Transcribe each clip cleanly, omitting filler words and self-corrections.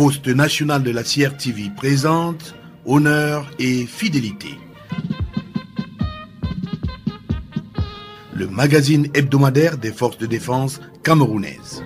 Poste national de la CRTV présente Honneur et fidélité. Le magazine hebdomadaire des forces de défense camerounaises.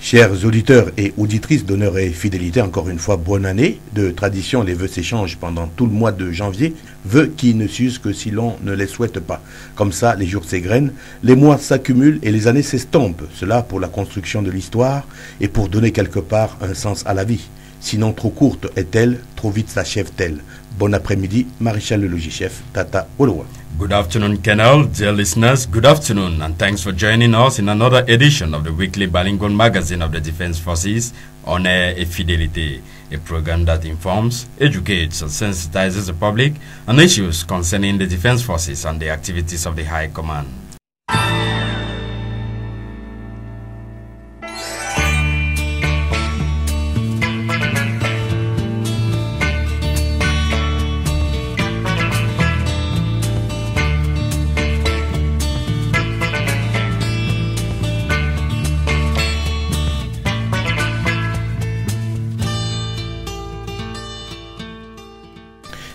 Chers auditeurs et auditrices d'Honneur et fidélité, encore une fois, bonne année. De tradition, les vœux s'échangent pendant tout le mois de janvier, vœux qui ne s'usent que si l'on ne les souhaite pas. Comme ça, les jours s'égrènent, les mois s'accumulent et les années s'estompent. Cela pour la construction de l'histoire et pour donner quelque part un sens à la vie. Sinon, trop courte est-elle, trop vite s'achève-t-elle. Bon après-midi, Maréchal le Logis-Chef, Tata Wolowa. Good afternoon, Colonel, dear listeners. Good afternoon, and thanks for joining us in another edition of the weekly bilingual magazine of the Defense Forces, Honneur et Fidélité, a program that informs, educates, and sensitizes the public on issues concerning the Defense Forces and the activities of the High Command.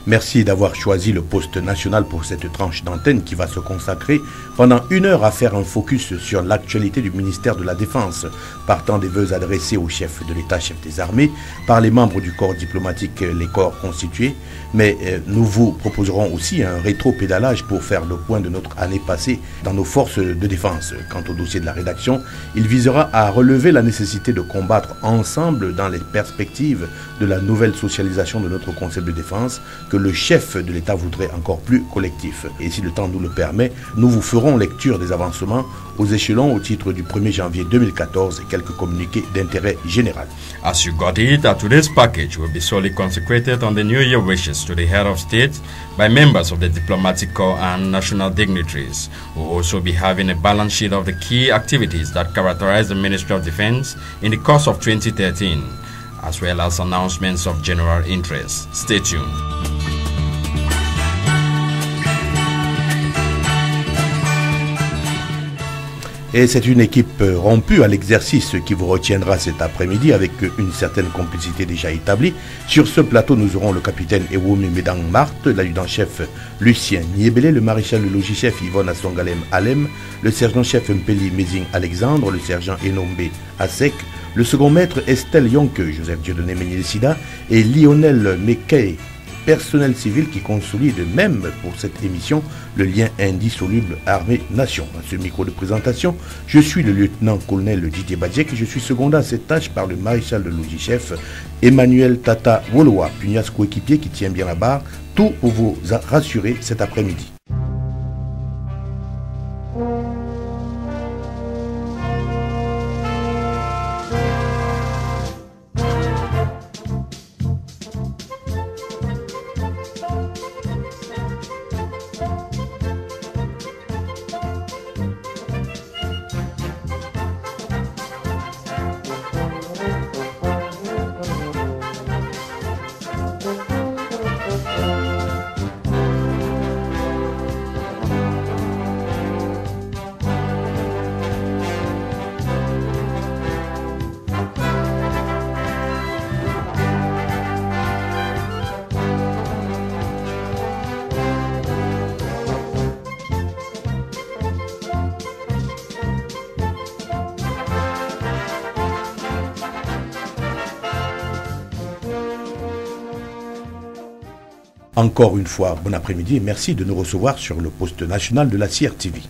Merci d'avoir choisi le poste national pour cette tranche d'antenne qui va se consacrer pendant 1 heure à faire un focus sur l'actualité du ministère de la Défense, partant des vœux adressés au chef de l'État, chef des armées, par les membres du corps diplomatique, les corps constitués. Mais nous vous proposerons aussi un rétro-pédalage pour faire le point de notre année passée dans nos forces de défense. Quant au dossier de la rédaction, il visera à relever la nécessité de combattre ensemble dans les perspectives de la nouvelle socialisation de notre concept de défense que le chef de l'État voudrait encore plus collectif. Et si le temps nous le permet, nous vous ferons lecture des avancements aux échelons au titre du 1er janvier 2014 et quelques communiqués d'intérêt général. As you got it, today's package will be solely consecrated on the New Year wishes to the head of state by members of the diplomatic corps and national dignitaries. We'll also be having a balance sheet of the key activities that characterize the Ministry of Defense in the course of 2013, as well as announcements of general interest. Stay tuned. Et c'est une équipe rompue à l'exercice qui vous retiendra cet après-midi avec une certaine complicité déjà établie. Sur ce plateau, nous aurons le capitaine Ewomi Medang Marthe, l'adjudant-chef Lucien Niébélé, le maréchal le logis-chef Yvonne Assongalem Alem, le sergent-chef Mpeli Mézing Alexandre, le sergent Enombe Asek, le second maître Estelle Yonke, Joseph Dieudonné Méniel-Sida et Lionel Mekay, personnel civil qui consolide même pour cette émission le lien indissoluble armée-nation. À ce micro de présentation, je suis le lieutenant-colonel Didier Badjek et je suis secondé à cette tâche par le maréchal de logis-chef Emmanuel Tata Wolowa, pugnace coéquipier qui tient bien la barre, tout pour vous rassurer cet après-midi. Encore une fois, bon après-midi et merci de nous recevoir sur le poste national de la CRTV.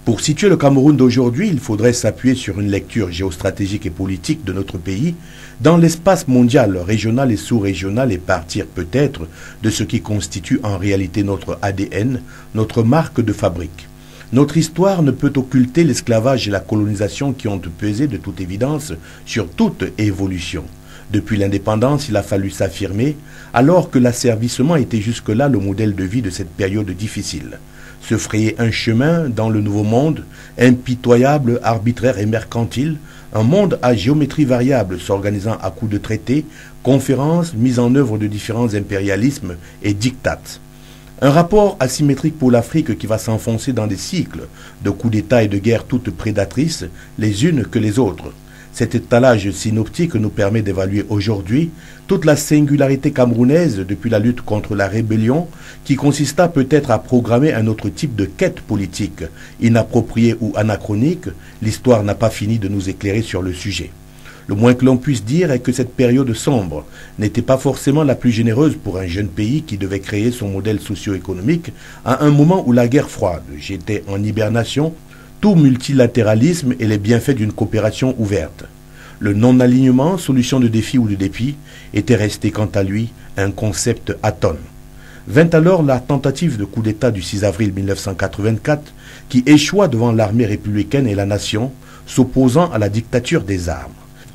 Pour situer le Cameroun d'aujourd'hui, il faudrait s'appuyer sur une lecture géostratégique et politique de notre pays dans l'espace mondial, régional et sous-régional et partir peut-être de ce qui constitue en réalité notre ADN, notre marque de fabrique. Notre histoire ne peut occulter l'esclavage et la colonisation qui ont pesé de toute évidence sur toute évolution. Depuis l'indépendance, il a fallu s'affirmer, alors que l'asservissement était jusque-là le modèle de vie de cette période difficile. Se frayer un chemin dans le nouveau monde, impitoyable, arbitraire et mercantile, un monde à géométrie variable s'organisant à coups de traités, conférences, mise en œuvre de différents impérialismes et dictats. Un rapport asymétrique pour l'Afrique qui va s'enfoncer dans des cycles de coups d'État et de guerres toutes prédatrices, les unes que les autres. Cet étalage synoptique nous permet d'évaluer aujourd'hui toute la singularité camerounaise depuis la lutte contre la rébellion qui consista peut-être à programmer un autre type de quête politique. Inappropriée ou anachronique, l'histoire n'a pas fini de nous éclairer sur le sujet. Le moins que l'on puisse dire est que cette période sombre n'était pas forcément la plus généreuse pour un jeune pays qui devait créer son modèle socio-économique à un moment où la guerre froide jetait en hibernation tout multilatéralisme et les bienfaits d'une coopération ouverte. Le non-alignement, solution de défi ou de dépit, était resté quant à lui un concept atone. Vint alors la tentative de coup d'État du 6 avril 1984 qui échoua devant l'armée républicaine et la nation, s'opposant à la dictature des armes.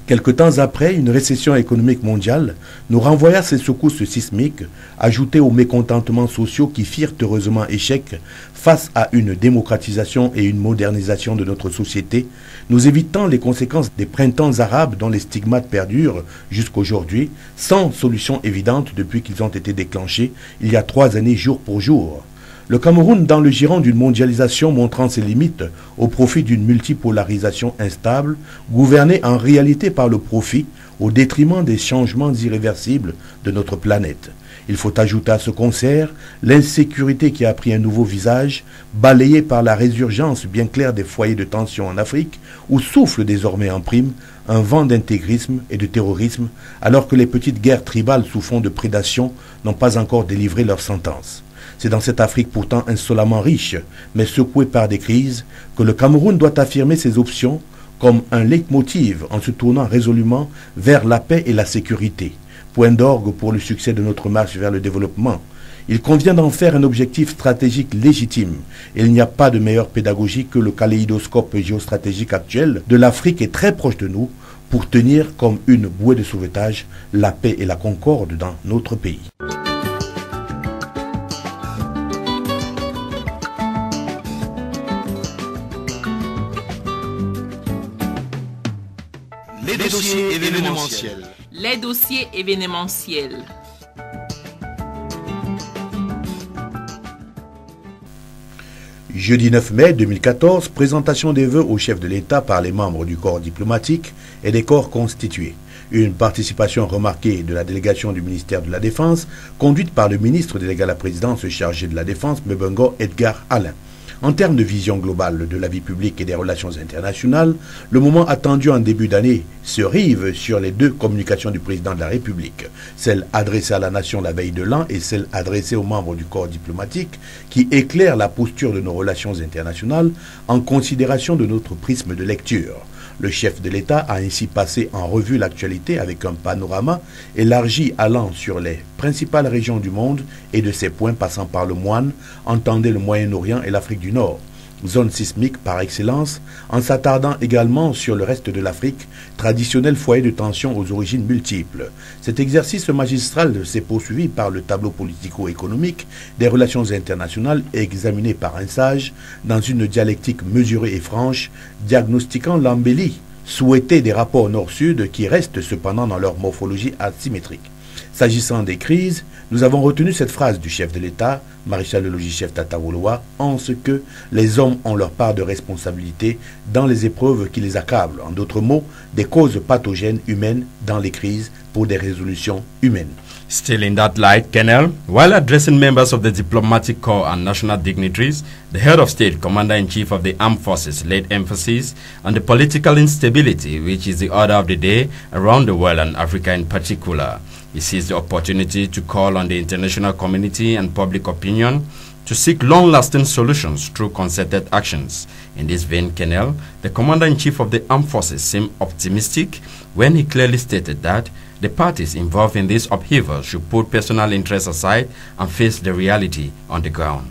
Quelque temps après, une récession économique mondiale nous renvoya ces secousses sismiques, ajoutées aux mécontentements sociaux qui firent heureusement échec face à une démocratisation et une modernisation de notre société, nous évitant les conséquences des printemps arabes dont les stigmates perdurent jusqu'aujourd'hui, sans solution évidente depuis qu'ils ont été déclenchés il y a 3 années jour pour jour. Le Cameroun, dans le giron d'une mondialisation montrant ses limites au profit d'une multipolarisation instable, gouverné en réalité par le profit au détriment des changements irréversibles de notre planète. Il faut ajouter à ce concert l'insécurité qui a pris un nouveau visage, balayé par la résurgence bien claire des foyers de tension en Afrique, où souffle désormais en prime un vent d'intégrisme et de terrorisme, alors que les petites guerres tribales sous fond de prédation n'ont pas encore délivré leur sentence. C'est dans cette Afrique pourtant insolemment riche, mais secouée par des crises, que le Cameroun doit affirmer ses options comme un leitmotiv en se tournant résolument vers la paix et la sécurité, point d'orgue pour le succès de notre marche vers le développement. Il convient d'en faire un objectif stratégique légitime. Et il n'y a pas de meilleure pédagogie que le kaléidoscope géostratégique actuel de l'Afrique est très proche de nous pour tenir comme une bouée de sauvetage la paix et la concorde dans notre pays. Les dossiers événementiels. Les dossiers événementiels. Jeudi 9 mai 2014, présentation des vœux au chef de l'État par les membres du corps diplomatique et des corps constitués. Une participation remarquée de la délégation du ministère de la Défense, conduite par le ministre délégué à la présidence chargé de la Défense, Mbengo Edgar Alain. En termes de vision globale de la vie publique et des relations internationales, le moment attendu en début d'année se rive sur les 2 communications du président de la République, celle adressée à la nation la veille de l'an et celle adressée aux membres du corps diplomatique, qui éclairent la posture de nos relations internationales en considération de notre prisme de lecture. Le chef de l'État a ainsi passé en revue l'actualité avec un panorama élargi allant sur les principales régions du monde et de ses points passant par le Moine, entendez le Moyen-Orient et l'Afrique du Nord, zone sismique par excellence, en s'attardant également sur le reste de l'Afrique, traditionnel foyer de tension aux origines multiples. Cet exercice magistral s'est poursuivi par le tableau politico-économique des relations internationales examiné par un sage dans une dialectique mesurée et franche, diagnostiquant l'embellie souhaitée des rapports nord-sud qui restent cependant dans leur morphologie asymétrique. S'agissant des crises, nous avons retenu cette phrase du chef de l'État, maréchal de logis-chef Tata Woloa, en ce que les hommes ont leur part de responsabilité dans les épreuves qui les accablent. En d'autres mots, des causes pathogènes humaines dans les crises pour des résolutions humaines. Still in that light, Colonel, while addressing members of the diplomatic corps and national dignitaries, the head of state, commander-in-chief of the armed forces, laid emphasis on the political instability, which is the order of the day around the world and Africa in particular. He seized the opportunity to call on the international community and public opinion to seek long-lasting solutions through concerted actions. In this vein, Colonel, the commander-in-chief of the armed forces seemed optimistic when he clearly stated that the parties involved in this upheaval should put personal interests aside and face the reality on the ground.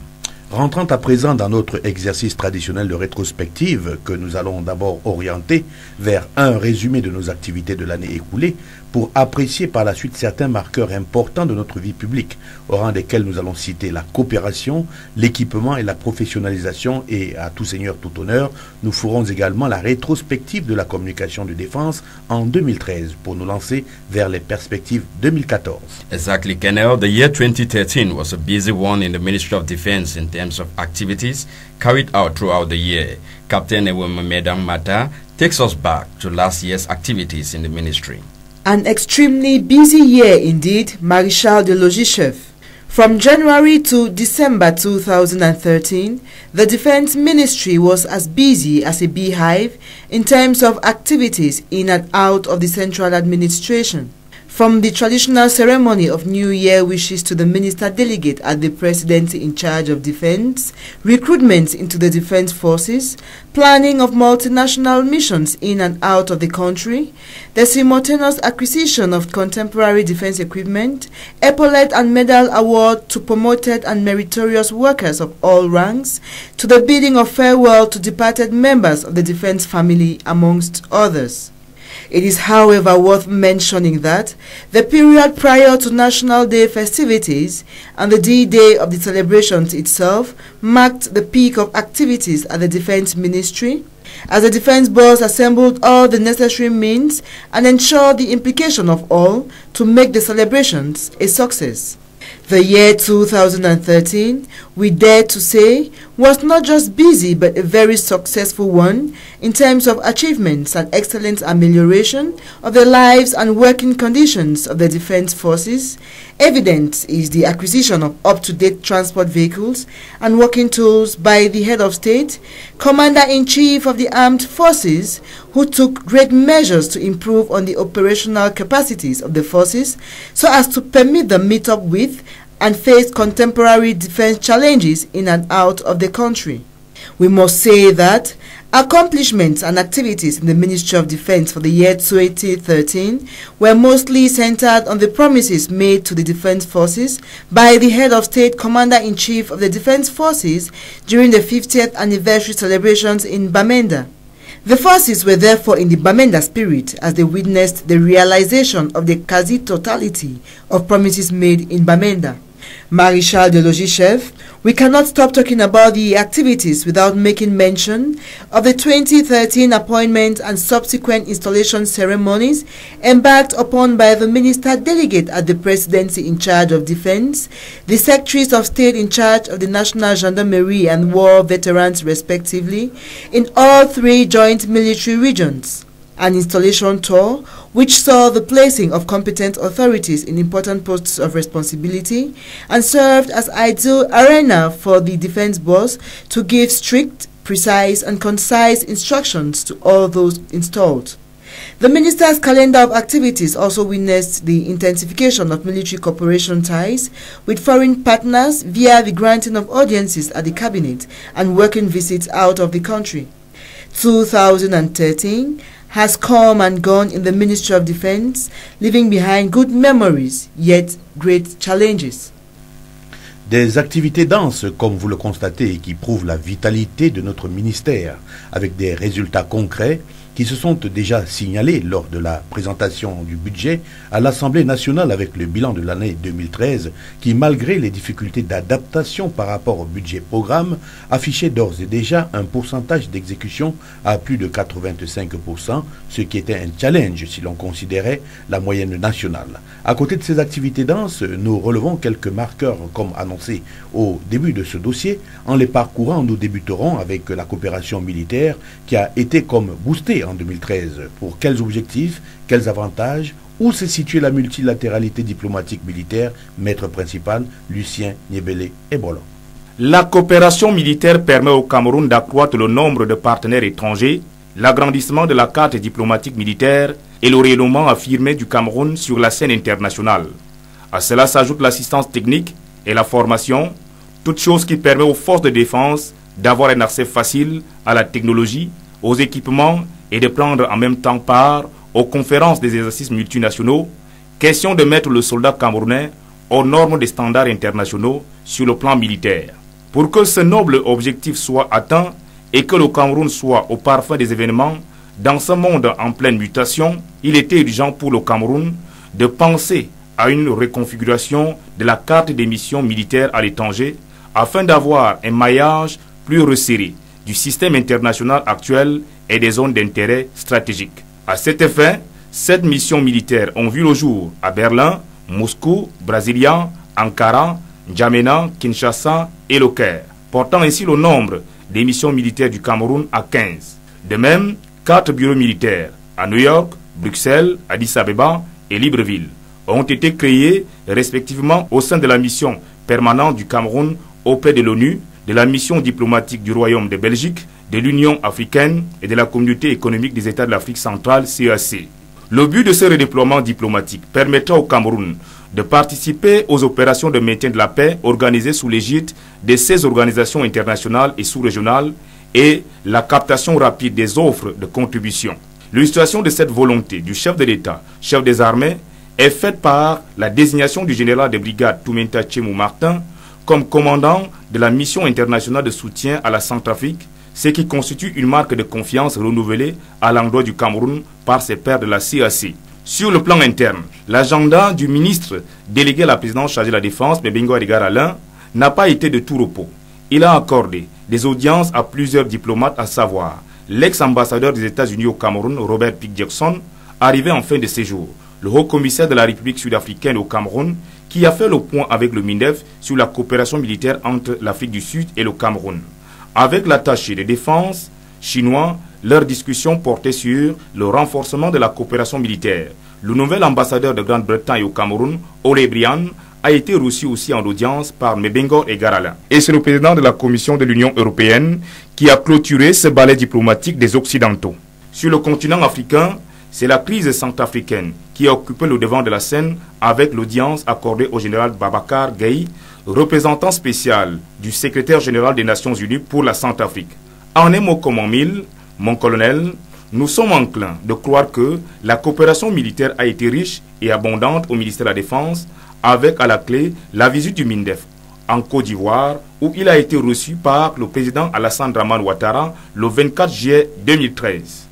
Rentrant à présent dans notre exercice traditionnel de rétrospective que nous allons d'abord orienter vers un résumé de nos activités de l'année écoulée, pour apprécier par la suite certains marqueurs importants de notre vie publique, au rang desquels nous allons citer la coopération, l'équipement et la professionnalisation, et à tout seigneur, tout honneur, nous ferons également la rétrospective de la communication de défense en 2013 pour nous lancer vers les perspectives 2014. Exactly, Kenel. The year 2013 was a busy one in the Ministry of Defense in terms of activities carried out throughout the year. Captain Eweme Medang Mata takes us back to last year's activities in the ministry. An extremely busy year indeed, Maréchal de Logis Chef. From January to December 2013, the Defense Ministry was as busy as a beehive in terms of activities in and out of the central administration. From the traditional ceremony of New Year wishes to the Minister Delegate at the Presidency in charge of Defense, recruitment into the Defense Forces, planning of multinational missions in and out of the country, the simultaneous acquisition of contemporary defense equipment, epaulet and medal award to promoted and meritorious workers of all ranks, to the bidding of farewell to departed members of the defense family, amongst others. It is, however, worth mentioning that the period prior to National Day festivities and the D-Day of the celebrations itself marked the peak of activities at the Defense Ministry, as the Defense Boss assembled all the necessary means and ensured the implication of all to make the celebrations a success. The year 2013, we dare to say, was not just busy but a very successful one in terms of achievements and excellent amelioration of the lives and working conditions of the defense forces. Evident is the acquisition of up-to-date transport vehicles and working tools by the head of state, Commander-in-Chief of the Armed Forces, who took great measures to improve on the operational capacities of the forces so as to permit them meet up with and face contemporary defense challenges in and out of the country. We must say that accomplishments and activities in the Ministry of Defense for the year 2013 were mostly centered on the promises made to the Defense Forces by the Head of State Commander-in-Chief of the Defense Forces during the 50th anniversary celebrations in Bamenda. The forces were therefore in the Bamenda spirit as they witnessed the realization of the quasi-totality of promises made in Bamenda. Maréchal de Logis Chef, we cannot stop talking about the activities without making mention of the 2013 appointment and subsequent installation ceremonies embarked upon by the Minister Delegate at the Presidency in charge of Defense, the Secretaries of State in charge of the National Gendarmerie and War Veterans respectively, in all three joint military regions. An installation tour which saw the placing of competent authorities in important posts of responsibility and served as ideal arena for the defense boss to give strict, precise and concise instructions to all those installed. The Minister's calendar of activities also witnessed the intensification of military cooperation ties with foreign partners via the granting of audiences at the Cabinet and working visits out of the country. 2013 has come and gone in the Ministry of Defense, leaving behind good memories, yet great challenges. Des activités denses, comme vous le constatez, qui prouvent la vitalité de notre ministère, avec des résultats concrets qui se sont déjà signalés lors de la présentation du budget à l'Assemblée nationale avec le bilan de l'année 2013 qui, malgré les difficultés d'adaptation par rapport au budget programme, affichait d'ores et déjà un pourcentage d'exécution à plus de 85%, ce qui était un challenge si l'on considérait la moyenne nationale. À côté de ces activités denses, nous relevons quelques marqueurs comme annoncé au début de ce dossier. En les parcourant, nous débuterons avec la coopération militaire qui a été comme boostée en 2013. Pour quels objectifs, quels avantages, où se situe la multilatéralité diplomatique militaire, maître principal Lucien Niébélé et Bolo. La coopération militaire permet au Cameroun d'accroître le nombre de partenaires étrangers, l'agrandissement de la carte diplomatique militaire et le rayonnement affirmé du Cameroun sur la scène internationale. À cela s'ajoute l'assistance technique et la formation, toute chose qui permet aux forces de défense d'avoir un accès facile à la technologie, aux équipements et de prendre en même temps part aux conférences des exercices multinationaux, question de mettre le soldat camerounais aux normes des standards internationaux sur le plan militaire. Pour que ce noble objectif soit atteint et que le Cameroun soit au parfum des événements Dans ce monde en pleine mutation, il était urgent pour le Cameroun de penser à une reconfiguration de la carte des missions militaires à l'étranger afin d'avoir un maillage plus resserré du système international actuel et des zones d'intérêt stratégique. À cet effet, 7 missions militaires ont vu le jour à Berlin, Moscou, Brasilia, Ankara, N'Djamena, Kinshasa et le Caire, portant ainsi le nombre des missions militaires du Cameroun à 15. De même, 4 bureaux militaires à New York, Bruxelles, Addis Abeba et Libreville ont été créés respectivement au sein de la mission permanente du Cameroun auprès de l'ONU, de la mission diplomatique du Royaume de Belgique, de l'Union africaine et de la Communauté économique des États de l'Afrique centrale, CEAC. Le but de ce redéploiement diplomatique permettra au Cameroun de participer aux opérations de maintien de la paix organisées sous l'égide de 16 organisations internationales et sous-régionales et la captation rapide des offres de contribution. L'illustration de cette volonté du chef de l'État, chef des armées, est faite par la désignation du général de brigade Toumenta Tchemou Martin comme commandant de la mission internationale de soutien à la Centrafrique, ce qui constitue une marque de confiance renouvelée à l'endroit du Cameroun par ses pairs de la CEAC. Sur le plan interne, l'agenda du ministre délégué à la présidence chargé de la défense, Mebengo Edgar Alain, n'a pas été de tout repos. Il a accordé des audiences à plusieurs diplomates, à savoir l'ex-ambassadeur des États-Unis au Cameroun, Robert Pick Jackson, arrivé en fin de séjour, le haut-commissaire de la République sud-africaine au Cameroun, qui a fait le point avec le MINDEF sur la coopération militaire entre l'Afrique du Sud et le Cameroun. Avec l'attaché de défense chinois, leur discussion portait sur le renforcement de la coopération militaire. Le nouvel ambassadeur de Grande-Bretagne au Cameroun, Ole Brian, a été reçu aussi en audience par Mebengo Edgar Alain. Et c'est le président de la Commission de l'Union européenne qui a clôturé ce ballet diplomatique des Occidentaux. Sur le continent africain, c'est la crise centrafricaine qui a occupé le devant de la scène avec l'audience accordée au général Babacar Gaye, représentant spécial du secrétaire général des Nations Unies pour la Centrafrique. En un mot comme en mille, mon colonel, nous sommes enclins de croire que la coopération militaire a été riche et abondante au ministère de la Défense, avec à la clé la visite du MINDEF en Côte d'Ivoire, où il a été reçu par le président Alassane Dramane Ouattara le 24 juillet 2013.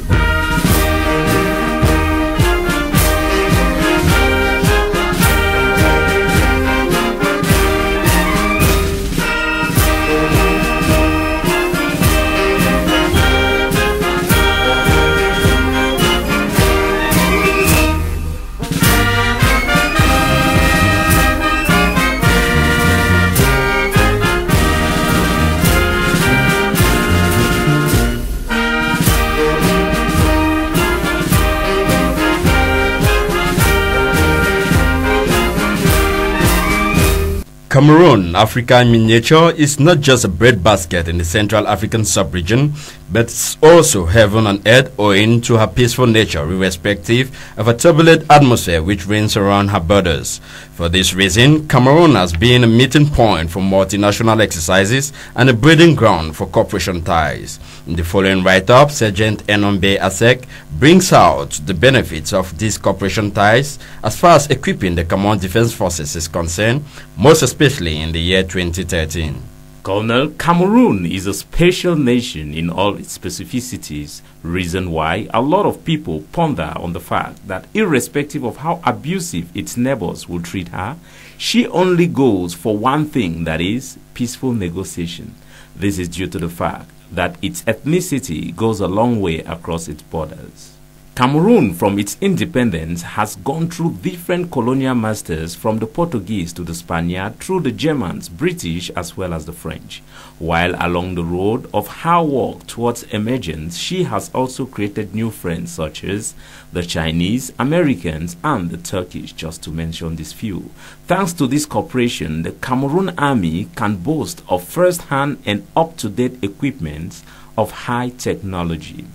Cameroon, Africa in miniature, is not just a breadbasket in the Central African sub-region, but it's also heaven on earth owing to her peaceful nature, irrespective of a turbulent atmosphere which reigns around her borders. For this reason, Cameroon has been a meeting point for multinational exercises and a breeding ground for cooperation ties. In the following write-up, Sergeant Enombe Asek brings out the benefits of these cooperation ties as far as equipping the Cameroon Defense Forces is concerned, most especially in the year 2013. Colonel, Cameroon is a special nation in all its specificities, reason why a lot of people ponder on the fact that irrespective of how abusive its neighbors will treat her, she only goes for one thing, that is, peaceful negotiation. This is due to the fact that its ethnicity goes a long way across its borders. Cameroon, from its independence, has gone through different colonial masters, from the Portuguese to the Spaniard, through the Germans, British, as well as the French. While along the road of her walk towards emergence, she has also created new friends such as the Chinese, Americans, and the Turkish, just to mention these few. Thanks to this cooperation, the Cameroon Army can boast of first-hand and up-to-date equipment of high technology.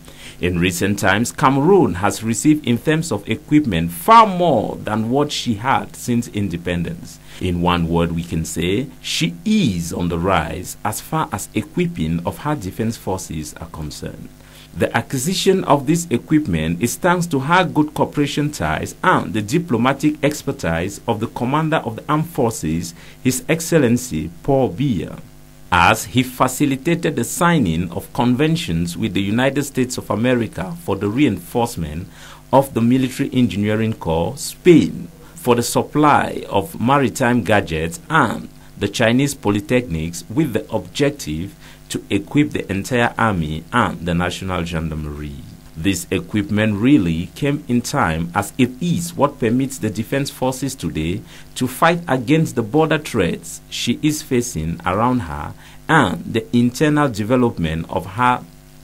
In recent times, Cameroon has received in terms of equipment far more than what she had since independence. In one word, we can say she is on the rise as far as equipping of her defense forces are concerned. The acquisition of this equipment is thanks to her good cooperation ties and the diplomatic expertise of the Commander of the Armed Forces, His Excellency Paul Biya. as he facilitated the signing of conventions with the United States of America for the reinforcement of the Military Engineering Corps, Spain for the supply of maritime gadgets, and the Chinese polytechnics with the objective to equip the entire army and the National Gendarmerie. This equipment really came in time, as it is what permits the defense forces today to fight against the border threats she is facing around her and the internal development of her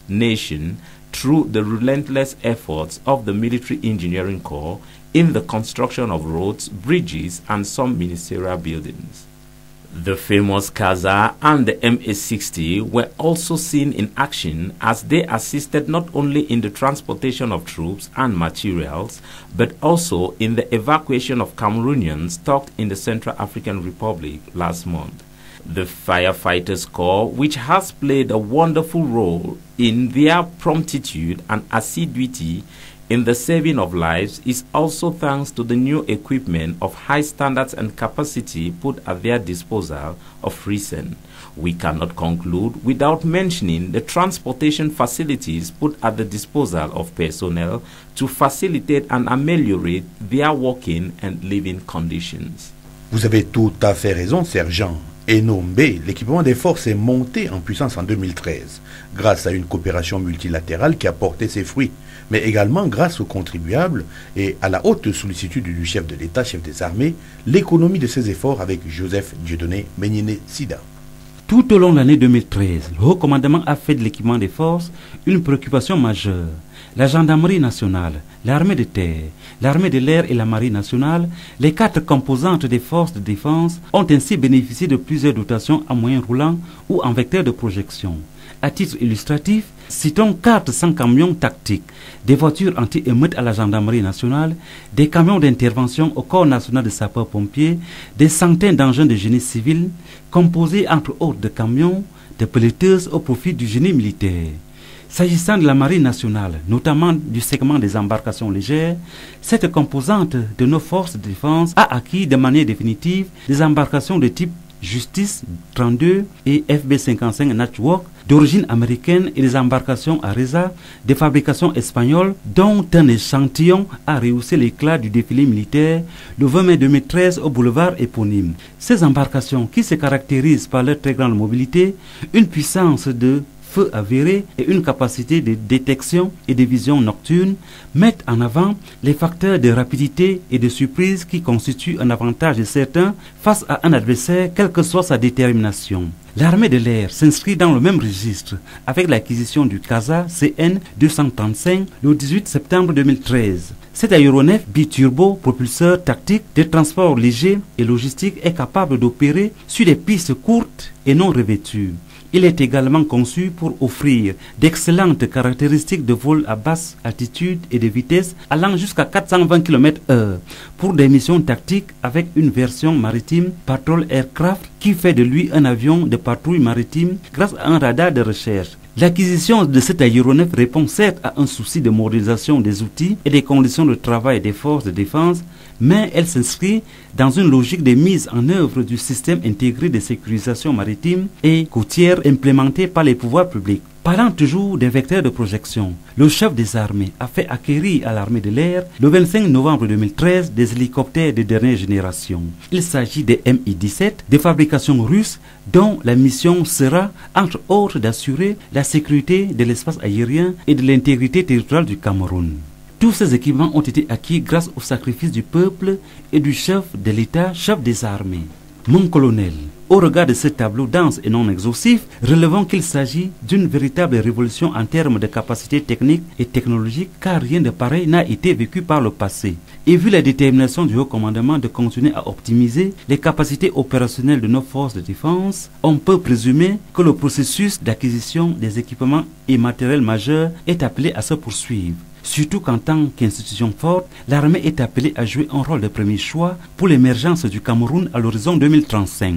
nation through the relentless efforts of the Military Engineering Corps in the construction of roads, bridges, and some ministerial buildings. The famous Kaza and the MA-60 were also seen in action, as they assisted not only in the transportation of troops and materials, but also in the evacuation of Cameroonians stuck in the Central African Republic last month. The Firefighters Corps, which has played a wonderful role in their promptitude and assiduity in the saving of lives, is also thanks to the new equipment of high standards and capacity put at their disposal of recent. We cannot conclude without mentioning the transportation facilities put at the disposal of personnel to facilitate and ameliorate their working and living conditions. Vous avez tout à fait raison, sergent. Enombe, l'équipement des forces est monté en puissance en 2013, grâce à une coopération multilatérale qui a porté ses fruits, mais également grâce aux contribuables et à la haute sollicitude du chef de l'État, chef des armées, l'économie de ces efforts avec Joseph Dieudonné Méniné Sida. Tout au long de l'année 2013, le haut commandement a fait de l'équipement des forces une préoccupation majeure. La gendarmerie nationale, l'armée de terre, l'armée de l'air et la marine nationale, les 4 composantes des forces de défense, ont ainsi bénéficié de plusieurs dotations en moyens roulants ou en vecteurs de projection. À titre illustratif, citons 400 camions tactiques, des voitures anti-émeutes à la gendarmerie nationale, des camions d'intervention au corps national de sapeurs-pompiers, des centaines d'engins de génie civil, composés entre autres de camions, de pelleteuses au profit du génie militaire. S'agissant de la marine nationale, notamment du segment des embarcations légères, cette composante de nos forces de défense a acquis de manière définitive des embarcations de type Justice 32 et FB55 Natchwork d'origine américaine et des embarcations Areza de fabrication espagnole, dont un échantillon a rehaussé l'éclat du défilé militaire le 20 mai 2013 au boulevard éponyme. Ces embarcations, qui se caractérisent par leur très grande mobilité, une puissance de feu avéré et une capacité de détection et de vision nocturne, mettent en avant les facteurs de rapidité et de surprise qui constituent un avantage certain face à un adversaire, quelle que soit sa détermination. L'armée de l'air s'inscrit dans le même registre avec l'acquisition du Kaza CN 235 le 18 septembre 2013. Cet aéronef biturbo propulseur tactique de transport léger et logistique est capable d'opérer sur des pistes courtes et non revêtues. Il est également conçu pour offrir d'excellentes caractéristiques de vol à basse altitude et de vitesse allant jusqu'à 420 km/h pour des missions tactiques, avec une version maritime Patrol Aircraft qui fait de lui un avion de patrouille maritime grâce à un radar de recherche. L'acquisition de cet aéronef répond certes à un souci de modernisation des outils et des conditions de travail des forces de défense, mais elle s'inscrit dans une logique de mise en œuvre du système intégré de sécurisation maritime et côtière implémenté par les pouvoirs publics. Parlant toujours des vecteurs de projection, le chef des armées a fait acquérir à l'armée de l'air le 25 novembre 2013 des hélicoptères de dernière génération. Il s'agit des Mi-17 de fabrication russe, dont la mission sera, entre autres, d'assurer la sécurité de l'espace aérien et de l'intégrité territoriale du Cameroun. Tous ces équipements ont été acquis grâce au sacrifice du peuple et du chef de l'État, chef des armées. Mon colonel, au regard de ce tableau dense et non exhaustif, relevons qu'il s'agit d'une véritable révolution en termes de capacités techniques et technologiques, car rien de pareil n'a été vécu par le passé. Et vu la détermination du haut commandement de continuer à optimiser les capacités opérationnelles de nos forces de défense, on peut présumer que le processus d'acquisition des équipements et matériels majeurs est appelé à se poursuivre. Surtout qu'en tant qu'institution forte, l'armée est appelée à jouer un rôle de premier choix pour l'émergence du Cameroun à l'horizon 2035.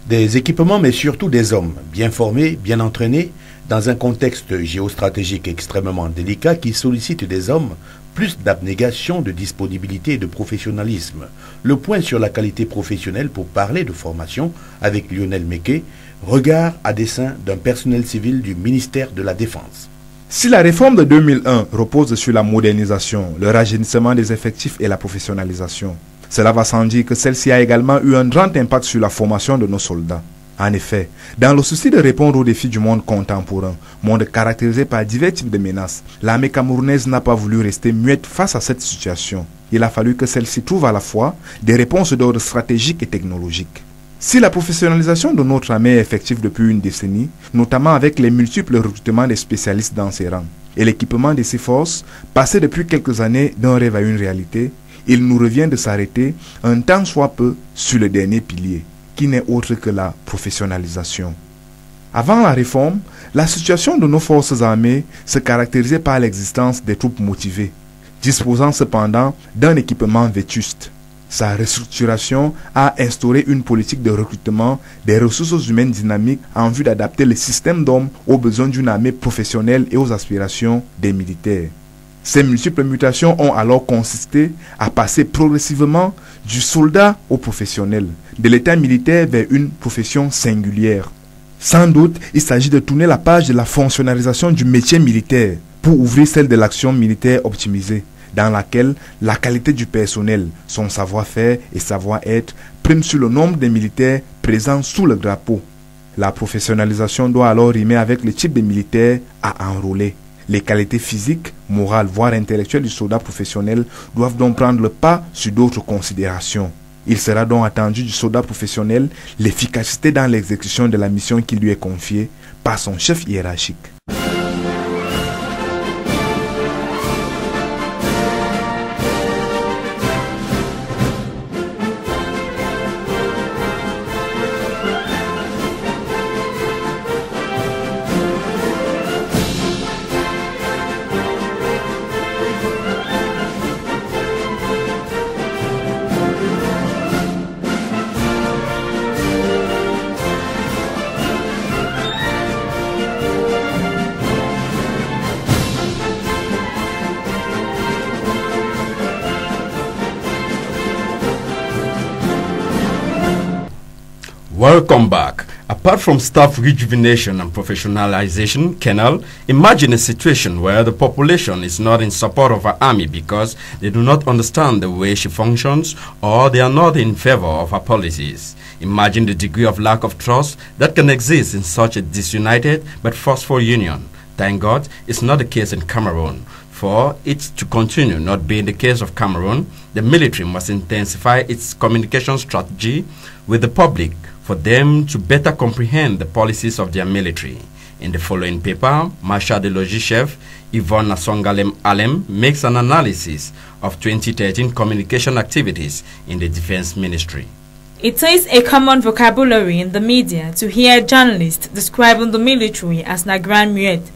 Des équipements, mais surtout des hommes, bien formés, bien entraînés, dans un contexte géostratégique extrêmement délicat qui sollicite des hommes plus d'abnégation, de disponibilité et de professionnalisme. Le point sur la qualité professionnelle pour parler de formation avec Lionel Meké, regard à dessein d'un personnel civil du ministère de la Défense. Si la réforme de 2001 repose sur la modernisation, le rajeunissement des effectifs et la professionnalisation, cela va sans dire que celle-ci a également eu un grand impact sur la formation de nos soldats. En effet, dans le souci de répondre aux défis du monde contemporain, monde caractérisé par divers types de menaces, l'armée camerounaise n'a pas voulu rester muette face à cette situation. Il a fallu que celle-ci trouve à la fois des réponses d'ordre stratégique et technologique. Si la professionnalisation de notre armée est effective depuis une décennie, notamment avec les multiples recrutements des spécialistes dans ses rangs, et l'équipement de ces forces, passé depuis quelques années d'un rêve à une réalité, il nous revient de s'arrêter un tant soit peu sur le dernier pilier, qui n'est autre que la professionnalisation. Avant la réforme, la situation de nos forces armées se caractérisait par l'existence des troupes motivées, disposant cependant d'un équipement vétuste. Sa restructuration a instauré une politique de recrutement des ressources humaines dynamiques en vue d'adapter le système d'hommes aux besoins d'une armée professionnelle et aux aspirations des militaires. Ces multiples mutations ont alors consisté à passer progressivement du soldat au professionnel, de l'état militaire vers une profession singulière. Sans doute, il s'agit de tourner la page de la fonctionnalisation du métier militaire pour ouvrir celle de l'action militaire optimisée, dans laquelle la qualité du personnel, son savoir-faire et savoir-être priment sur le nombre de militaires présents sous le drapeau. La professionnalisation doit alors rimer avec le type de militaire à enrôler. Les qualités physiques, morales, voire intellectuelles du soldat professionnel doivent donc prendre le pas sur d'autres considérations. Il sera donc attendu du soldat professionnel l'efficacité dans l'exécution de la mission qui lui est confiée par son chef hiérarchique. Welcome back. Apart from staff rejuvenation and professionalization, Colonel, imagine a situation where the population is not in support of our army because they do not understand the way she functions or they are not in favor of her policies. Imagine the degree of lack of trust that can exist in such a disunited but forceful union. Thank God it's not the case in Cameroon. For it to continue not being the case of Cameroon, the military must intensify its communication strategy with the public for them to better comprehend the policies of their military. In the following paper, Marshal de Logis Chef Yvonne Nasongalem Alem makes an analysis of 2013 communication activities in the Defense Ministry. It is a common vocabulary in the media to hear journalists describing the military as la grande muette.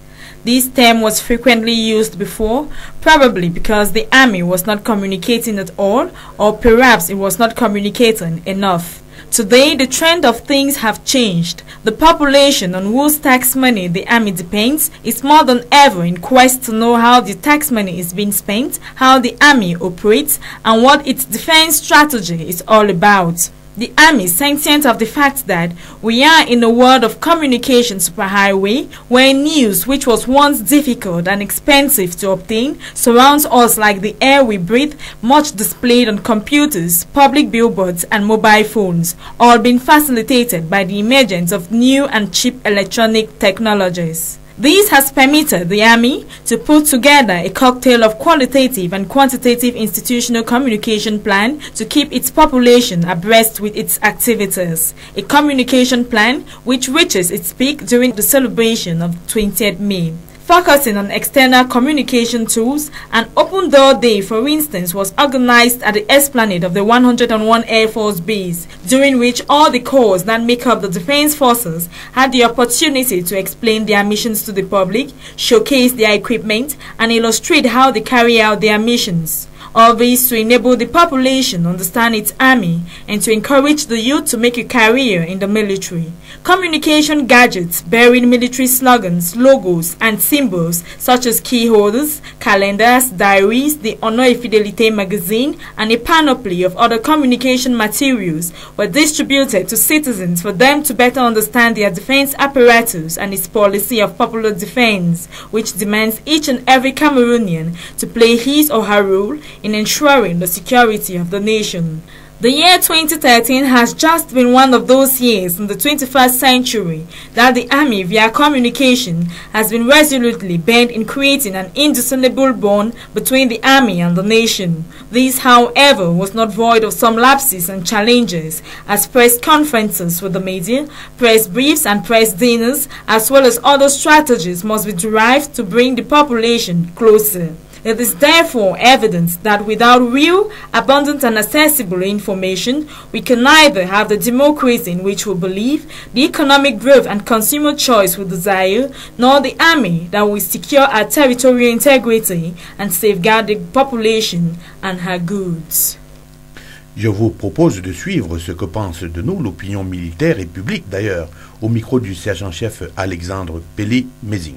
This term was frequently used before, probably because the army was not communicating at all, or perhaps it was not communicating enough. Today, the trend of things have changed. The population on whose tax money the army depends is more than ever in quest to know how the tax money is being spent, how the army operates, and what its defense strategy is all about. The army is sentient of the fact that we are in a world of communication superhighway where news which was once difficult and expensive to obtain surrounds us like the air we breathe, much displayed on computers, public billboards and mobile phones, all being facilitated by the emergence of new and cheap electronic technologies. This has permitted the army to put together a cocktail of qualitative and quantitative institutional communication plan to keep its population abreast with its activities. A communication plan which reaches its peak during the celebration of 20th May. Focusing on external communication tools, an open door day, for instance, was organized at the esplanade of the 101 Air Force Base, during which all the corps that make up the defense forces had the opportunity to explain their missions to the public, showcase their equipment, and illustrate how they carry out their missions. All this to enable the population to understand its army and to encourage the youth to make a career in the military. Communication gadgets bearing military slogans, logos, and symbols such as key holders, calendars, diaries, the Honor et Fidelité magazine, and a panoply of other communication materials were distributed to citizens for them to better understand their defense apparatus and its policy of popular defense, which demands each and every Cameroonian to play his or her role in ensuring the security of the nation. The year 2013 has just been one of those years in the 21st century that the Army, via communication, has been resolutely bent in creating an indissoluble bond between the Army and the nation. This, however, was not void of some lapses and challenges, as press conferences with the media, press briefs and press dinners, as well as other strategies must be derived to bring the population closer. It is therefore evident that without real, abundant and accessible information, we can neither have the democracy in which we believe, the economic growth and consumer choice we desire, nor the army that will secure our territorial integrity and safeguard the population and her goods. Je vous propose de suivre ce que pense de nous l'opinion militaire et publique d'ailleurs, au micro du sergent-chef Alexandre Pelé-Mézing.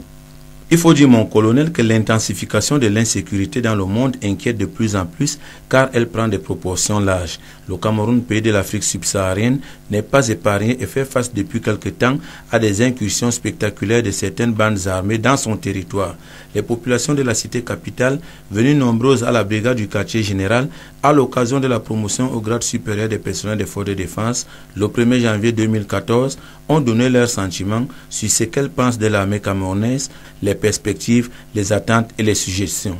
Il faut dire, mon colonel, que l'intensification de l'insécurité dans le monde inquiète de plus en plus car elle prend des proportions larges. Le Cameroun, pays de l'Afrique subsaharienne, n'est pas épargné et fait face depuis quelque temps à des incursions spectaculaires de certaines bandes armées dans son territoire. Les populations de la cité capitale, venues nombreuses à la brigade du quartier général, à l'occasion de la promotion au grade supérieur des personnels des forces de défense, le 1er janvier 2014, ont donné leurs sentiments sur ce qu'elles pensent de l'armée camerounaise, les perspectives, les attentes et les suggestions.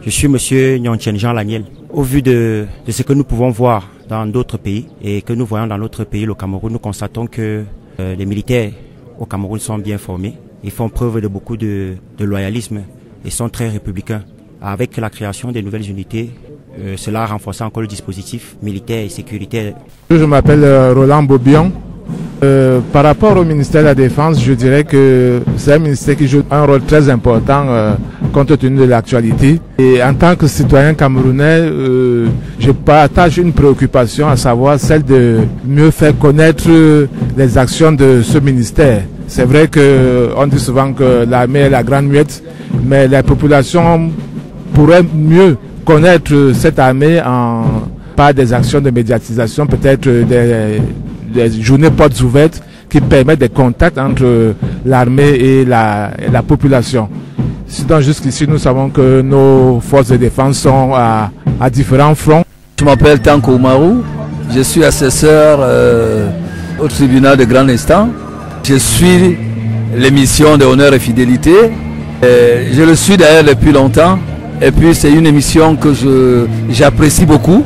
Je suis M. Nyonchen Jean Laniel. Au vu de ce que nous pouvons voir dans d'autres pays et que nous voyons dans notre pays, le Cameroun, nous constatons que les militaires au Cameroun sont bien formés. Ils font preuve de beaucoup de loyalisme et sont très républicains. Avec la création des nouvelles unités, cela a renforcé encore le dispositif militaire et sécuritaire. Je m'appelle Roland Bobion. Par rapport au ministère de la Défense, je dirais que c'est un ministère qui joue un rôle très important compte tenu de l'actualité. Et en tant que citoyen camerounais, je partage une préoccupation, à savoir celle de mieux faire connaître les actions de ce ministère. C'est vrai qu'on dit souvent que l'armée est la grande muette, mais la population pourrait mieux connaître cette armée par des actions de médiatisation, peut-être des journées portes ouvertes qui permettent des contacts entre l'armée et la population. Sinon, jusqu'ici, nous savons que nos forces de défense sont à différents fronts. Je m'appelle Tanko Oumarou, je suis assesseur au tribunal de grand instant. Je suis l'émission de Honneur et Fidélité. Je le suis d'ailleurs depuis longtemps. Et puis c'est une émission que j'apprécie beaucoup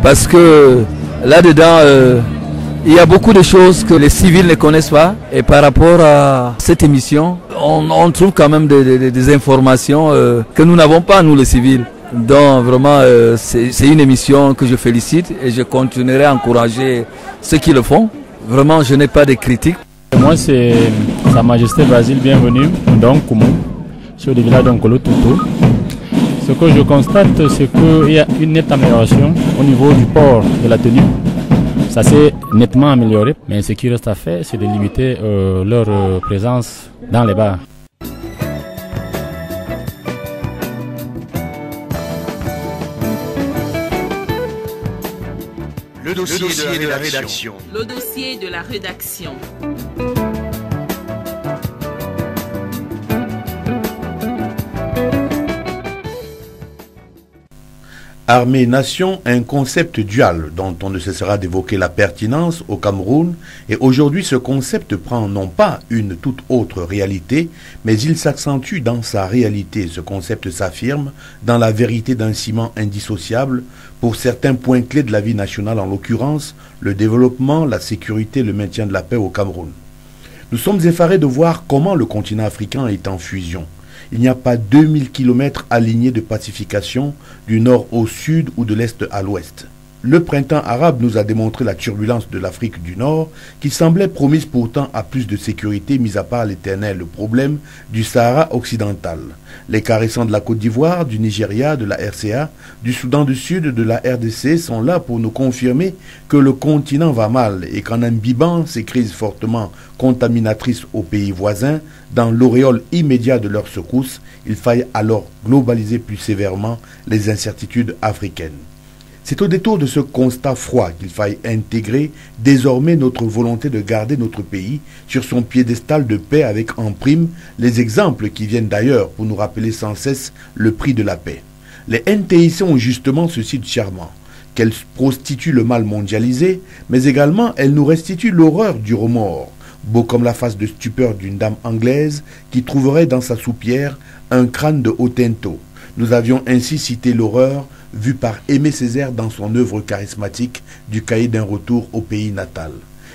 parce que là-dedans, il y a beaucoup de choses que les civils ne connaissent pas. Et par rapport à cette émission, on trouve quand même des informations que nous n'avons pas, nous les civils. Donc vraiment, c'est une émission que je félicite et je continuerai à encourager ceux qui le font. Vraiment, je n'ai pas de critiques. Moi, c'est Sa Majesté Basile, bienvenue, donc Koumou, sur le village d'Onkolo Toutou. Ce que je constate, c'est qu'il y a une nette amélioration au niveau du port de la tenue. Ça s'est nettement amélioré, mais ce qui reste à faire, c'est de limiter leur présence dans les bars. Le dossier de la rédaction. Le dossier de la rédaction. Armée-nation, un concept dual dont on ne cessera d'évoquer la pertinence au Cameroun, et aujourd'hui ce concept prend non pas une toute autre réalité, mais il s'accentue dans sa réalité. Ce concept s'affirme dans la vérité d'un ciment indissociable pour certains points clés de la vie nationale, en l'occurrence le développement, la sécurité, le maintien de la paix au Cameroun. Nous sommes effarés de voir comment le continent africain est en fusion. Il n'y a pas 2000 km alignés de pacification du nord au sud ou de l'est à l'ouest. Le printemps arabe nous a démontré la turbulence de l'Afrique du Nord, qui semblait promise pourtant à plus de sécurité, mis à part l'éternel problème du Sahara occidental. Les caressants de la Côte d'Ivoire, du Nigeria, de la RCA, du Soudan du Sud, de la RDC sont là pour nous confirmer que le continent va mal et qu'en imbibant ces crises fortement contaminatrices aux pays voisins, dans l'auréole immédiat de leurs secousses, il faille alors globaliser plus sévèrement les incertitudes africaines. C'est au détour de ce constat froid qu'il faille intégrer désormais notre volonté de garder notre pays sur son piédestal de paix avec en prime les exemples qui viennent d'ailleurs pour nous rappeler sans cesse le prix de la paix. Les NTIC ont justement ce site charmant, qu'elles prostituent le mal mondialisé, mais également elles nous restituent l'horreur du remords, beau comme la face de stupeur d'une dame anglaise qui trouverait dans sa soupière un crâne de Otento. Nous avions ainsi cité l'horreur vue par Aimé Césaire dans son œuvre charismatique du cahier d'un retour au pays natal.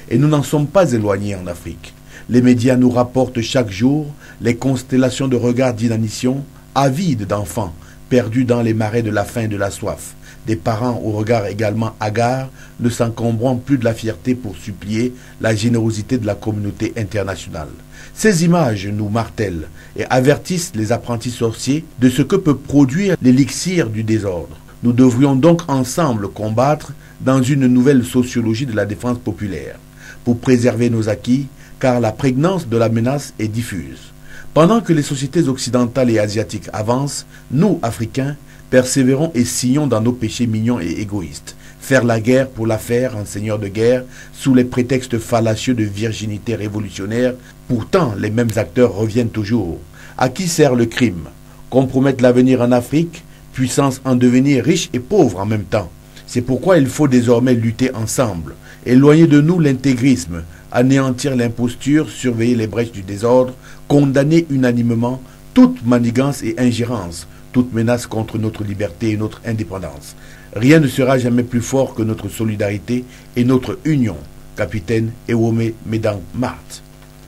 Et nous n'en sommes pas éloignés en Afrique. Les médias nous rapportent chaque jour les constellations de regards d'inanition, avides d'enfants, perdus dans les marais de la faim et de la soif, des parents au regard également hagards, ne s'encombrant plus de la fierté pour supplier la générosité de la communauté internationale. Ces images nous martèlent et avertissent les apprentis sorciers de ce que peut produire l'élixir du désordre. Nous devrions donc ensemble combattre dans une nouvelle sociologie de la défense populaire pour préserver nos acquis, car la prégnance de la menace est diffuse. Pendant que les sociétés occidentales et asiatiques avancent, nous, Africains, persévérons et signons dans nos péchés mignons et égoïstes. Faire la guerre pour la faire en seigneur de guerre, sous les prétextes fallacieux de virginité révolutionnaire. Pourtant, les mêmes acteurs reviennent toujours. À qui sert le crime? Compromettre l'avenir en Afrique, puissance en devenir riche et pauvre en même temps. C'est pourquoi il faut désormais lutter ensemble, éloigner de nous l'intégrisme, anéantir l'imposture, surveiller les brèches du désordre, condamner unanimement toute manigance et ingérence, toute menace contre notre liberté et notre indépendance. Rien ne sera jamais plus fort que notre solidarité et notre union. Capitaine Ewome Medang Mart.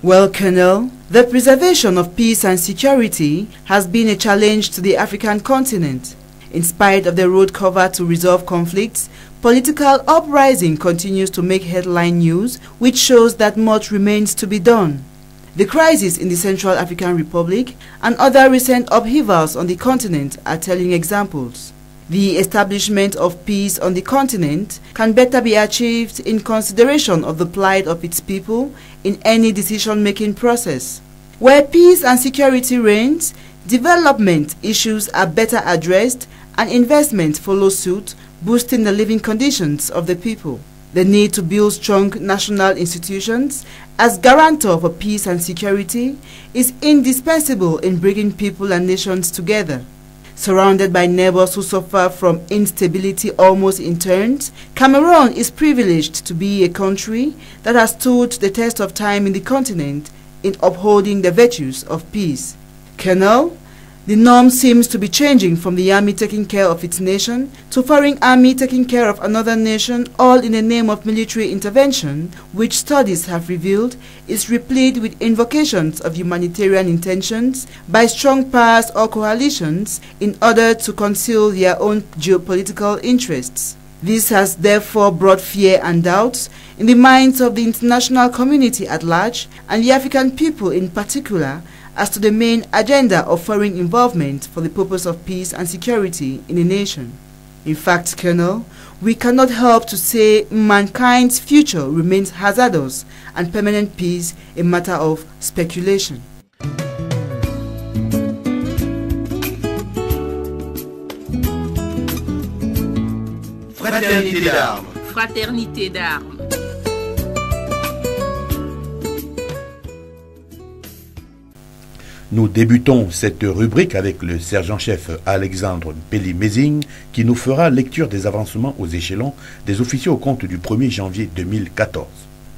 Well, Colonel, the preservation of peace and security has been a challenge to the African continent. In spite of the road covered to resolve conflicts, political uprising continues to make headline news, which shows that much remains to be done. The crisis in the Central African Republic and other recent upheavals on the continent are telling examples. The establishment of peace on the continent can better be achieved in consideration of the plight of its people in any decision-making process. Where peace and security reigns, development issues are better addressed and investment follows suit, boosting the living conditions of the people. The need to build strong national institutions as guarantor for peace and security is indispensable in bringing people and nations together. Surrounded by neighbors who suffer from instability almost in turns, Cameroon is privileged to be a country that has stood the test of time in the continent in upholding the virtues of peace. Colonel, the norm seems to be changing from the army taking care of its nation to foreign army taking care of another nation, all in the name of military intervention, which studies have revealed is replete with invocations of humanitarian intentions by strong powers or coalitions in order to conceal their own geopolitical interests. This has therefore brought fear and doubts in the minds of the international community at large and the African people in particular as to the main agenda of foreign involvement for the purpose of peace and security in a nation. In fact, Colonel, we cannot help to say mankind's future remains hazardous and permanent peace a matter of speculation. Fraternité d'armes. Fraternité d'armes. Nous débutons cette rubrique avec le sergent-chef Alexandre Pelli-Mézing qui nous fera lecture des avancements aux échelons des officiers au compte du 1er janvier 2014.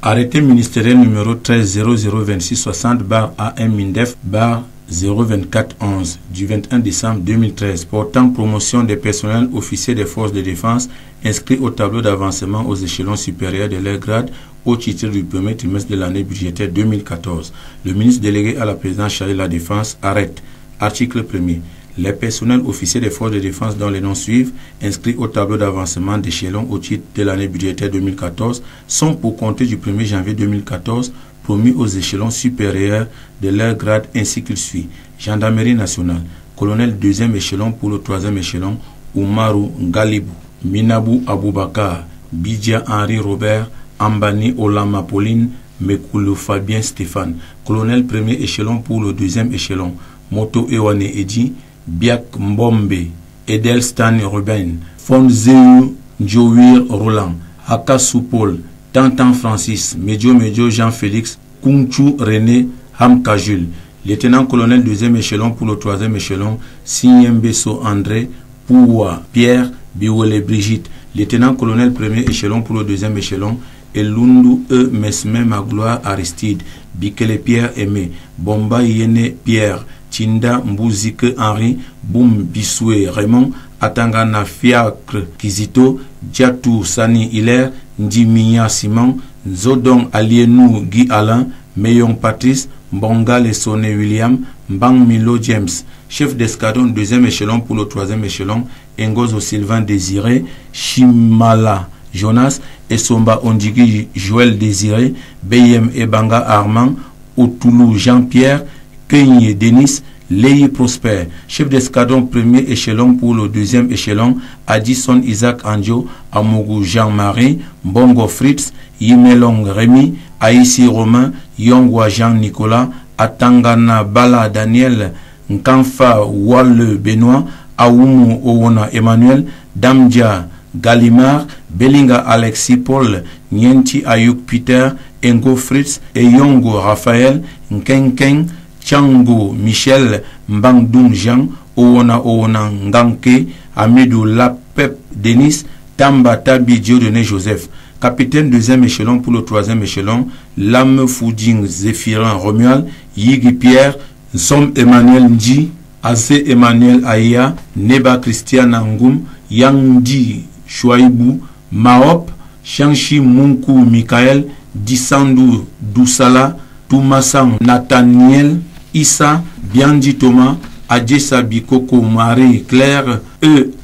Arrêté ministériel numéro 13-002660-AM-MINDEF-02411 du 21 décembre 2013 portant promotion des personnels officiers des forces de défense inscrits au tableau d'avancement aux échelons supérieurs de leur grade au titre du premier trimestre de l'année budgétaire 2014. Le ministre délégué à la présidence chargée de la Défense arrête. Article 1er. Les personnels officiers des forces de défense dont les noms suivent, inscrits au tableau d'avancement d'échelon au titre de l'année budgétaire 2014, sont pour compter du 1er janvier 2014 promis aux échelons supérieurs de leur grade ainsi qu'il suit. Gendarmerie nationale, colonel 2e échelon pour le 3e échelon, Oumarou Ngalibou, Minabou Aboubakar, Bidja Henri Robert, Ambani Olama Pauline, Mekulu Fabien Stéphane, colonel 1er échelon pour le 2e échelon, Moto Ewane Edi, Biak Mbombe, Edelstan Ruben, Fonzeu Njouir Roland, Akassou Paul, Tantan Francis, Medio Jean-Félix, Kunchu René Hamkajul, lieutenant-colonel 2e échelon pour le 3e échelon, Sinyembeso André, Poua Pierre, Biwele Brigitte, lieutenant-colonel 1er échelon pour le 2e échelon, Elundu Mesme Magloire Aristide, Bikele Pierre Aimé, Bomba Yene Pierre, Tinda Mbouzike Henri, Boum Bissoué Raymond, Atangana Fiacre Kizito, Djatou Sani Hilaire, Ndimiya Simon, Zodong Alienou Guy Alain, Meyon Patrice, Mbonga Lesone William, Mbang Milo James, chef d'escadron 2e échelon pour le 3e échelon, Ngozo Sylvain Désiré, Chimala Jonas, Esomba Ondigi Joël Désiré, Beyem Ebanga Armand, Outoulou Jean-Pierre, Kenye Denis, Leyi Prosper, chef d'escadron 1er échelon pour le 2e échelon, Addison Isaac Anjo, Amougou Jean-Marie, Mbongo Fritz, Yimelong Rémi, Aïssi Romain, Yongwa Jean-Nicolas, Atangana Bala Daniel, Nkamfa Walle Benoît, Aoumu Owona Emmanuel, Damdia Galimard, Belinga Alexis Paul, Nienti Ayuk Peter, Engo Fritz, Eyongo Raphaël, Nkenken, Tchango Michel, Mbangdoum Jean, Owona Nganke, Amidou Lapep Denis, Tamba Tabi Dieudonné Joseph. Capitaine 2e échelon pour le 3e échelon, Lame Fouding Zéphirin Romuald, Yigi Pierre, Nsom Emmanuel Ndji, Azé Emmanuel Aya, Neba Christian Angoum, Yangdi Chouaibou, Maop, Shanshi Munku Mikael, Dissandou Doussala, Toumassan Nathaniel, Issa, Biandi Thomas, Adjessa Bikoko Marie Claire,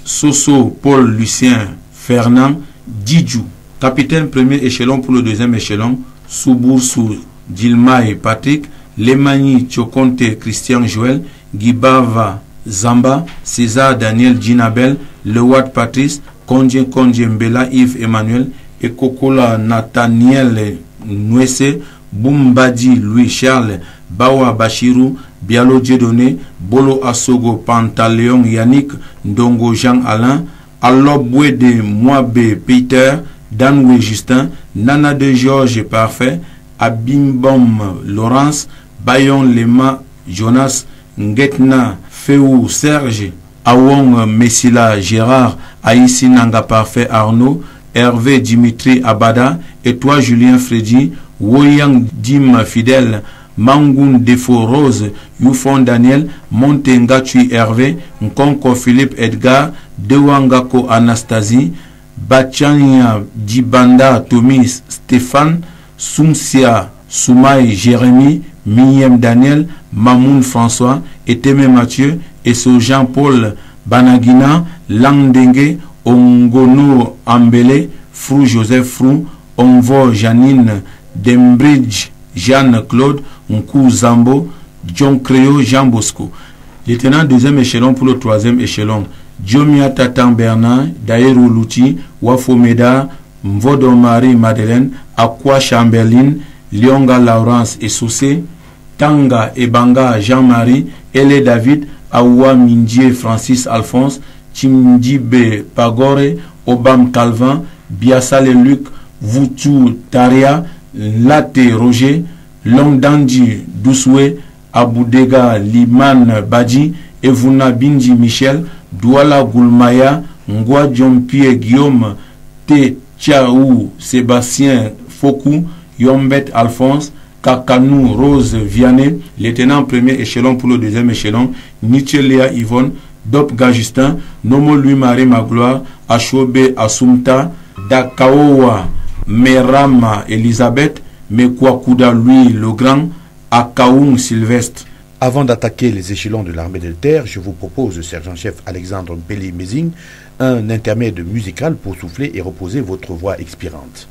Soso Paul Lucien Fernand, Didjou. Capitaine 1er échelon pour le 2e échelon, Souboursou Dilmaï Patrick, Lemani Chokonte Christian Joël, Gibava Zamba, César Daniel Djinabel, Lewad Patrice, Konje Mbela Yves Emmanuel, Ekokola Nathaniel Nwese, Boumbadi Louis Charles, Bawa Bachirou, Bialo Dieudonné, Bolo Asogo Pantaleon Yannick, Ndongo Jean Alain, Alobwe de Moabe Peter, Danwe Justin, Nana de Georges Parfait, Abimbom Laurence, Bayon Lema Jonas, Ngetna Féou Serge, Awong Messila Gérard, Aïssi Nanga Parfait Arnaud, Hervé Dimitri Abada, et toi Julien Freddy, Woyang Dim Fidèle, Mangoun Defo Rose, Youfon Daniel, Montengatui Hervé, Nkonko Philippe Edgar, Dewangako Anastasie, Bachania Dibanda Tomis Stéphane, Soumsia Soumaï Jérémy, Miyem Daniel, Mamoun François, Eteme Mathieu, Eso Jean-Paul Banagina, Langdengue, Ongono Ambele, Frou Joseph Frou, Onvo Janine, Dembridge Jeanne Claude, Nkou Zambo, John Créo Jean Bosco. Lieutenant 2e échelon pour le 3e échelon, Diomia Tatan Bernard, Daïrou Louti, Wafomeda, Mvodo Marie Madeleine, Akwa Chamberlain, Lionga Laurence et Soussé, Tanga Ebanga Jean-Marie, Ele David, Awa Mindie Francis Alphonse, Chimdibe Pagore, Obam Calvin, Biasale Luc, Voutou Taria, Late Roger, Longdandi Doussoué, Aboudega Liman Badji, Evuna Bindi Michel, Douala Goulmaya, Ngwa Djompie Guillaume, Te Tchaou Sébastien Fokou, Yombet Alphonse, Kakanou Rose Vianney, lieutenant 1er échelon pour le 2e échelon, Nichelia Yvonne, Dop Gajustin, Nomo Louis Marie Magloire, Achobe Asumta, Dakaowa Merama Elisabeth, Mekwakuda Louis Legrand, Akaoum Sylvestre, Avant d'attaquer les échelons de l'armée de terre, je vous propose, sergent-chef Alexandre Mpeli-Mézing, un intermède musical pour souffler et reposer votre voix expirante.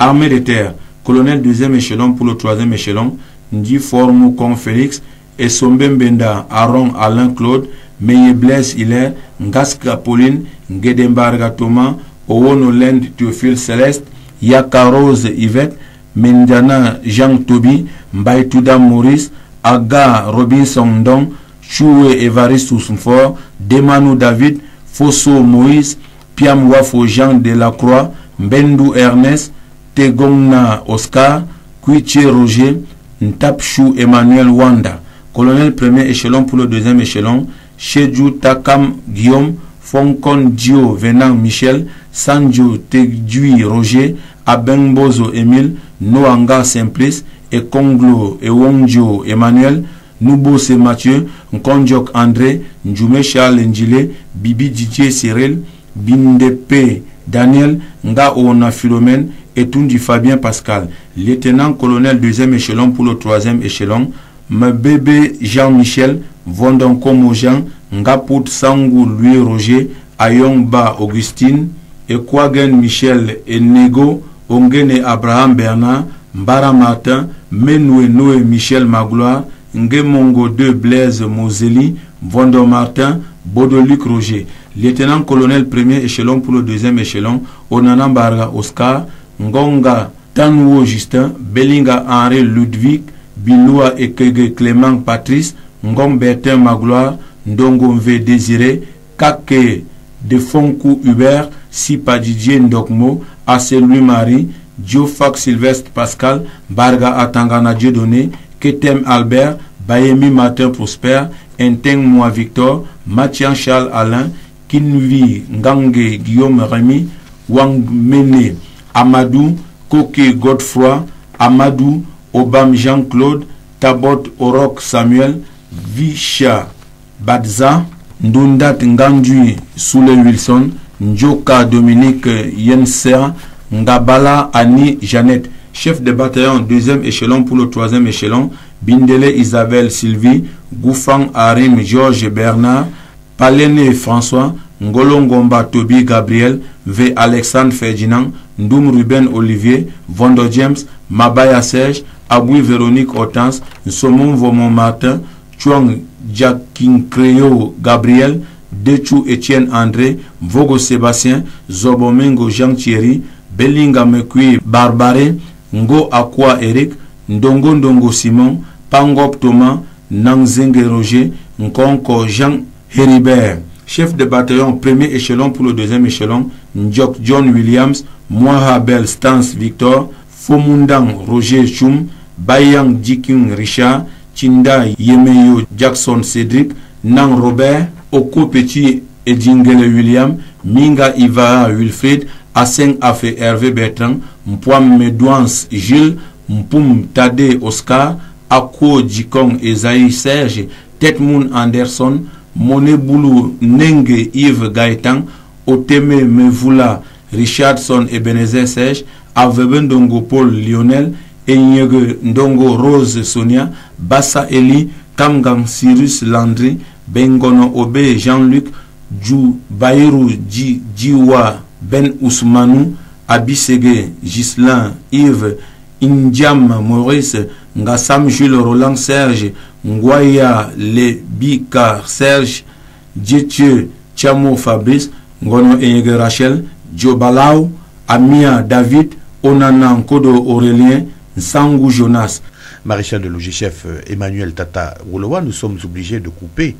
Armée de terre, colonel 2e échelon pour le 3e échelon, Ndi Formou Con Félix, et Sombembenda Aaron Alain Claude, Meye Blaise Hilaire, Ngaska Pauline, Ngedembarga Thomas, Owono Lend Théophile Céleste, Yaka Rose Yvette, Mendana Jean Tobi, Mbaïtouda Maurice, Aga Robinson Dong, Choué Evariste Ousmfort, Demanou David, Fosso Moïse, Piam Wafo Jean Delacroix, Mbendou Ernest, Tegongna Oscar, Kouiche Roger, Ntapchou Emmanuel Wanda, colonel 1er échelon pour le 2e échelon, Chedjou Takam Guillaume, Fonkon Dio Venant Michel, Sanjo Tegdui Roger, Abengbozo Emile, Noanga Simplice, et Konglo et Wongjo Emmanuel, Noubose Mathieu, Nkondjok André, Njoume Charles Njile, Bibi Didier Cyril, Bindepe Daniel, Nga Ona Philomène, et Tundi Fabien Pascal, lieutenant-colonel 2e échelon pour le 3e échelon, Mbebe Jean-Michel, Vondonkomo Jean, Ngapout Sangou Louis Roger, Ayongba Augustine, Ekwagen Michel Enego, Ongene Abraham Bernard, Mbara Martin, Menoué Noé Michel Magloire, Ngemongo 2 Blaise Moseli, Vondon Martin, Bodoluc Roger, lieutenant-colonel 1er échelon pour le 2e échelon, Onanambarga Oscar, Ngonga Tanwo Justin, Belinga Henri Ludwig, Biloua Ekege Clément Patrice, Ngom Bertin Magloire, Ndongo Mve Désiré, Kake Defonkou Hubert, Sipa Didier Ndokmo, Ase Louis Marie, Diofak Sylvestre Pascal, Barga Atangana Dieudonné, Ketem Albert, Bayemi Martin Prosper, Enteng Moi Victor, Mathian Charles Alain, Kinvi Ngange Guillaume Rémy, Wang Mene Amadou, Koke Godefroy, Amadou, Obam Jean-Claude, Tabot Orok Samuel, Visha Badza, Ndundat Ngandui Soule Wilson, Njoka Dominique Yenser, Ngabala Annie Jeannette, chef de bataillon 2e échelon pour le 3e échelon, Bindele Isabelle Sylvie, Goufang Arim Georges Bernard, Palene François, Ngolongomba Toby Gabriel, V. Alexandre Ferdinand, Ndoum Ruben Olivier, Vondo James, Mabaya Serge, Aboui Véronique Hortense, Nsomon Vomon Martin, Chuang Jakin Creo Gabriel, Dechou Etienne André, Vogo Sébastien, Zobomengo Jean Thierry, Belinga Mekui Barbaré, Ngo Akwa Eric, Ndongo Ndongo Simon, Pangop Thomas, Nangzenge Roger, Nkonko Jean Héribert, chef de bataillon 1er échelon pour le 2e échelon, Ndjok John Williams, Mohabel Stance Victor, Fomundang Roger Choum, Bayang Diking Richard, Chinda Yemeyo Jackson Cédric, Nang Robert, Oko Petit Edingele William, Minga Iva Wilfried, Aseng Afe Hervé Bertrand, Mpoam Medouans Gilles, Mpoum Tade Oscar, Akwo Djikong Esaïe Serge, Tetmoun Anderson, Moneboulou Nenge Yves Gaëtan, Oteme Mevula Richardson Ebenezer Serge, Aveben Ndongo Paul Lionel, Enyege Ndongo Rose Sonia, Bassa Eli, Kamgang Cyrus Landry, Bengono Obe Jean-Luc, Djou Bayrou Djiwa Ben Ousmanou, Abisege Gislain Yves, Indiam Maurice, Ngassam Jules Roland Serge, Ngwaya Lebika Serge, Djethieu Chamo Fabrice, Ngono Enyege Rachel, Djobalao, Amia David, Onana Nkodo Aurélien, Nsangou Jonas. Maréchal de logis chef Emmanuel Tata Wolowa, nous sommes obligés de couper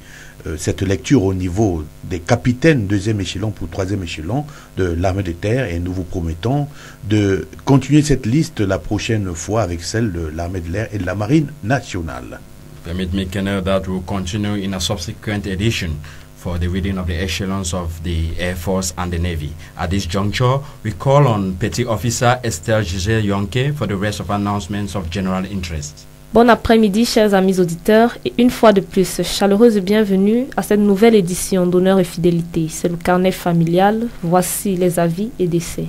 cette lecture au niveau des capitaines 2e échelon pour 3e échelon de l'armée de terre et nous vous promettons de continuer cette liste la prochaine fois avec celle de l'armée de l'air et de la marine nationale. Permit me, Colonel, that will continue in a subsequent edition for the reading of the echelons of the Air Force and the Navy. At this juncture, we call on Petty Officer Esther Giselle Yonke for the rest of announcements of general interest. Bon après-midi, chers amis auditeurs, et une fois de plus, chaleureuse bienvenue à cette nouvelle édition d'Honneur et Fidélité. C'est le carnet familial. Voici les avis et décès.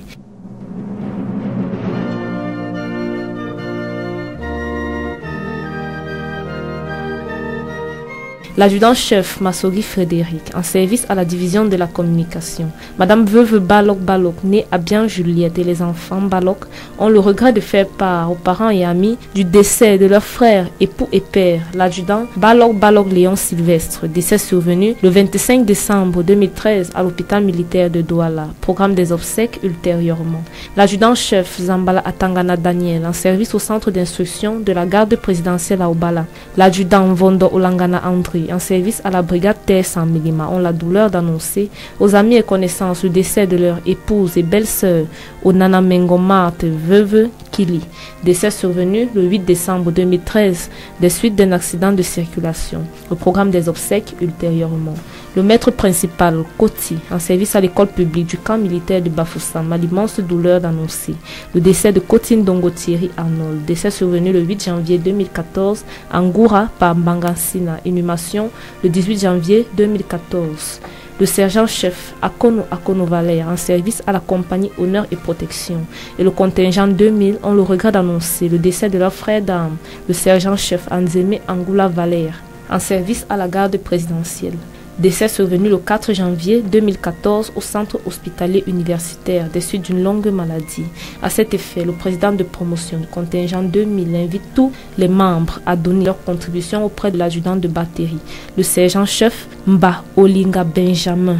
L'adjudant-chef Massogi Frédéric, en service à la division de la communication. Madame Veuve Balok Balok, née à Bien Juliette, et les enfants Balok ont le regret de faire part aux parents et amis du décès de leur frère, époux et père, l'adjudant Balok Balok Léon Sylvestre, décès survenu le 25 décembre 2013 à l'hôpital militaire de Douala. Programme des obsèques ultérieurement. L'adjudant-chef Zambala Atangana Daniel, en service au centre d'instruction de la garde présidentielle à Obala. L'adjudant Vondo Olangana André, en service à la brigade Terre sans Milima, ont la douleur d'annoncer aux amis et connaissances le décès de leur épouse et belle-sœur, Onana Mengo Marthe, veuve Kili. Décès survenu le 8 décembre 2013 des suites d'un accident de circulation. Le programme des obsèques ultérieurement. Le maître principal, Koti, en service à l'école publique du camp militaire de Bafoussam, a l'immense douleur d'annoncer le décès de Kotine Dongotieri Arnold. Décès survenu le 8 janvier 2014 à Ngoura par Bangansina. Inhumation le 18 janvier 2014. Le sergent-chef Akono Valère, en service à la compagnie Honneur et Protection, et le contingent 2000 ont le regret d'annoncer le décès de leur frère d'armes, le sergent-chef Anzeme Angoula Valère, en service à la garde présidentielle. Décès survenu le 4 janvier 2014 au centre hospitalier universitaire des suites d'une longue maladie. À cet effet, le président de promotion du contingent 2000 invite tous les membres à donner leur contribution auprès de l'adjudant de batterie, le sergent-chef Mba Olinga Benjamin.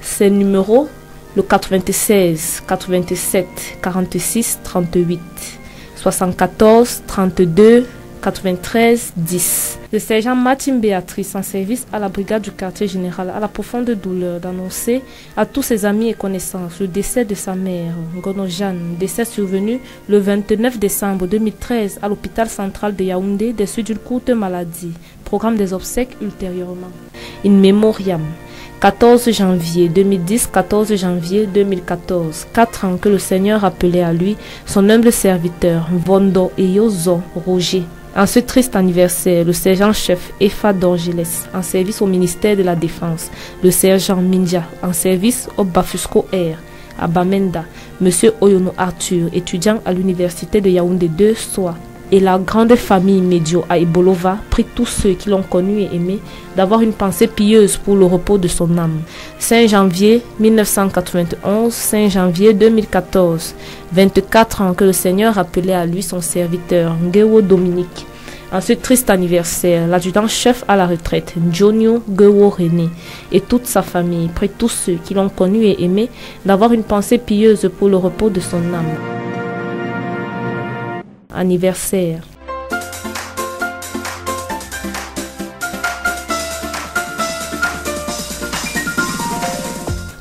Ses numéros, le 96 87 46 38 74 32 93 10. Le sergent Martin Béatrice, en service à la brigade du quartier général, a la profonde douleur d'annoncer à tous ses amis et connaissances le décès de sa mère, Ngono Jeanne, décès survenu le 29 décembre 2013 à l'hôpital central de Yaoundé des suites d'une courte maladie. Programme des obsèques ultérieurement. In memoriam. 14 janvier 2010, 14 janvier 2014. 4 ans que le Seigneur appelait à lui son humble serviteur, Vondo Eyozo Roger. En ce triste anniversaire, le sergent-chef Efa Dorgeles, en service au ministère de la Défense, le sergent Minja, en service au Bafusco Air, à Bamenda, M. Oyono Arthur, étudiant à l'université de Yaoundé 2 Soa, et la grande famille Medio à Ebolova, prie tous ceux qui l'ont connu et aimé d'avoir une pensée pieuse pour le repos de son âme. 5 janvier 1991, 5 janvier 2014, 24 ans que le Seigneur appelait à lui son serviteur, Ngewo Dominique. En ce triste anniversaire, l'adjudant-chef à la retraite, Njonio Gewo René, et toute sa famille, prie tous ceux qui l'ont connu et aimé d'avoir une pensée pieuse pour le repos de son âme. Anniversaire.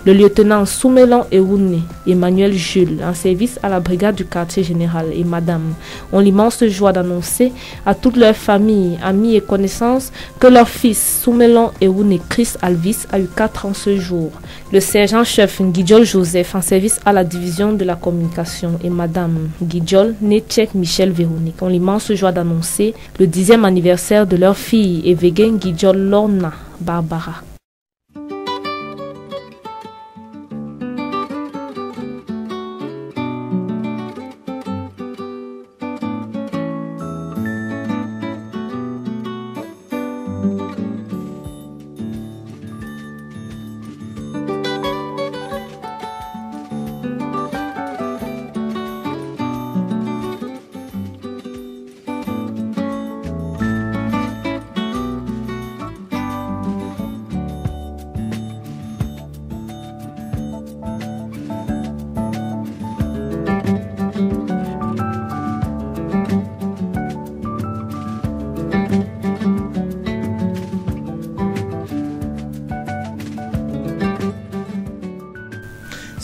Le lieutenant Soumelon Ewoune, Emmanuel Jules, en service à la brigade du quartier général, et madame, ont l'immense joie d'annoncer à toute leur famille, amis et connaissances que leur fils Soumelon Ewoune Chris Alvis a eu 4 ans ce jour. Le sergent-chef Guidjol Joseph, en service à la division de la communication, et madame Guidjol Netchek Michel Véronique, ont l'immense joie d'annoncer le 10e anniversaire de leur fille, Evegen Guidjol Lorna Barbara.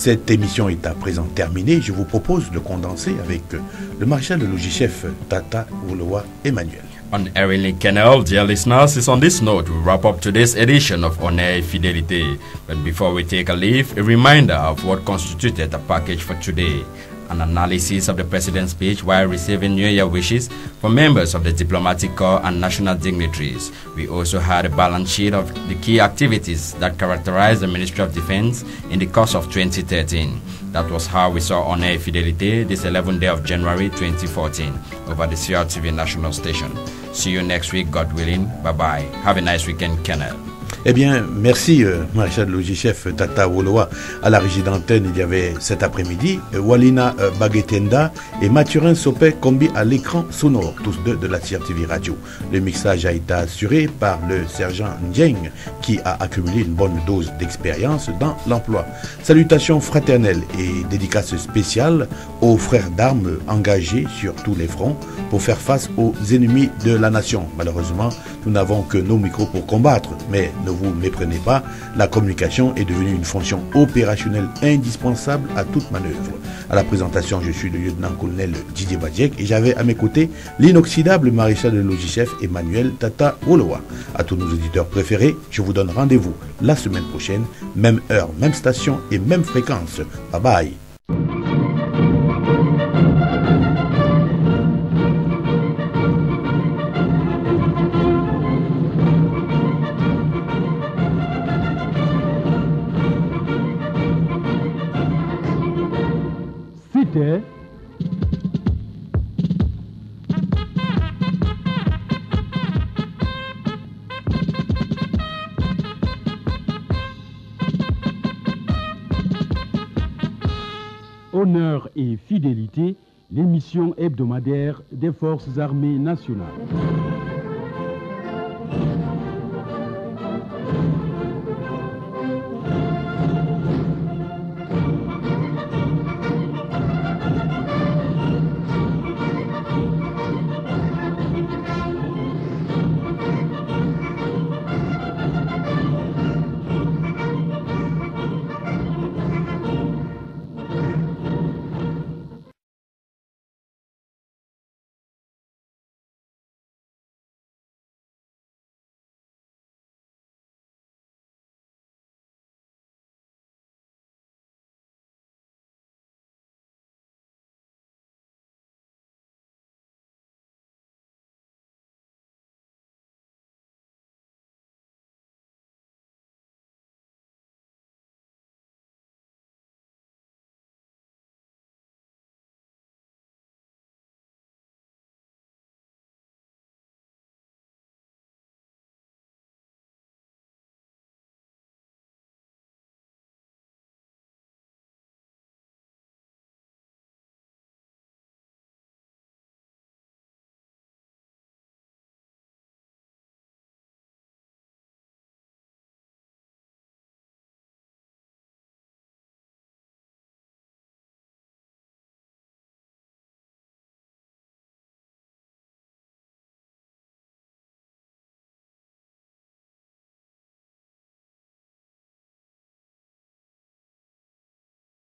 Cette émission est à présent terminée. Je vous propose de condenser avec le maréchal de logis-chef Tata Wolowa Emmanuel. On Erin Kennel, dear listeners, it's on this note we wrap up today's edition of On Air Fidelity. But before we take a leave, a reminder of what constituted the package for today. An analysis of the President's speech while receiving New Year wishes for members of the diplomatic corps and national dignitaries. We also had a balance sheet of the key activities that characterized the Ministry of Defense in the course of 2013. That was how we saw On Air Fidelity this 11th day of January 2014 over the CRTV national station. See you next week, God willing. Bye-bye. Have a nice weekend, Kennel. Eh bien, merci, maréchal de logis-chef Tata Wolowa. À la régie d'antenne, il y avait cet après-midi Walina Baguetenda et Mathurin Sopé combi à l'écran sonore, tous deux de la CRTV Radio. Le mixage a été assuré par le sergent Ndieng, qui a accumulé une bonne dose d'expérience dans l'emploi. Salutations fraternelles et dédicaces spéciales aux frères d'armes engagés sur tous les fronts pour faire face aux ennemis de la nation. Malheureusement, nous n'avons que nos micros pour combattre, mais ne vous méprenez pas, la communication est devenue une fonction opérationnelle indispensable à toute manœuvre. À la présentation, je suis le lieutenant-colonel Didier Badiek et j'avais à mes côtés l'inoxydable maréchal de logis-chef Emmanuel Tata Wolowa. À tous nos auditeurs préférés, je vous donne rendez-vous la semaine prochaine, même heure, même station et même fréquence. Bye bye. C'était Honneur et fidélité, l'émission hebdomadaire des forces armées nationales.